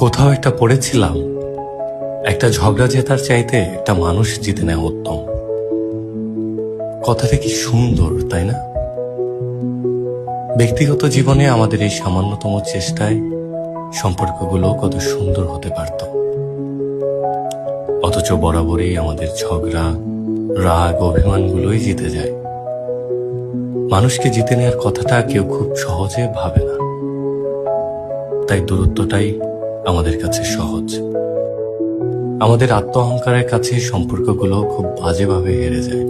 কোথাও একটা পড়েছিলাম, একটা ঝগড়া জেতার চাইতে একটা মানুষ জিতে নেওয়া উত্তম। কথাটা কি সুন্দর, তাই না? ব্যক্তিগত জীবনে আমাদের এই সামান্যতম চেষ্টায় সম্পর্কগুলো কত সুন্দর হতে পারত। অথচ বরাবরই আমাদের ঝগড়া, রাগ, অভিমানগুলোই জিতে যায়। মানুষকে জিতে নেওয়ার কথাটা কেউ খুব সহজে ভাবে না, তাই দূরত্বটাই আমাদের কাছে সহজ। আমাদের আত্ম অহংকারের কাছে সম্পর্কগুলো খুব বাজেভাবে হেরে যায়।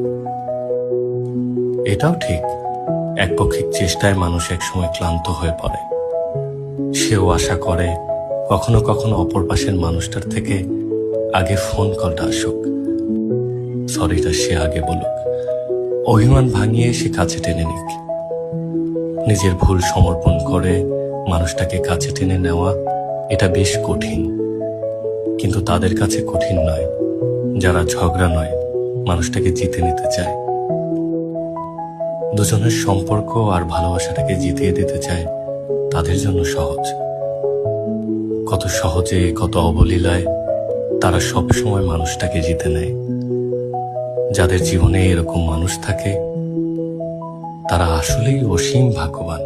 এটাও ঠিক, একপক্ষিক চেষ্টায় মানুষ একসময় ক্লান্ত হয়ে পড়ে। সেও আশা করে কখনো কখনো অপর পাশের মানুষটার থেকে আগে ফোন কলটা আসুক, সরিটা সে আগে বলুক, অভিমান ভাঙিয়ে সে কাছে টেনে নিক। নিজের ভুল সমর্পণ করে মানুষটাকে কাছে টেনে নেওয়া এটা বেশ কঠিন, কিন্তু তাদের কাছে কঠিন নয় যারা ঝগড়া নয় মানুষটাকে জিতে নিতে চায়। দুজনের সম্পর্ক আর ভালোবাসাটাকে জিতিয়ে দিতে চায়, তাদের জন্য সহজ। কত সহজে, কত অবলীলায় তারা সব সময় মানুষটাকে জিতে নেয়। যাদের জীবনে এরকম মানুষ থাকে তারা আসলেই অসীম ভাগ্যবান।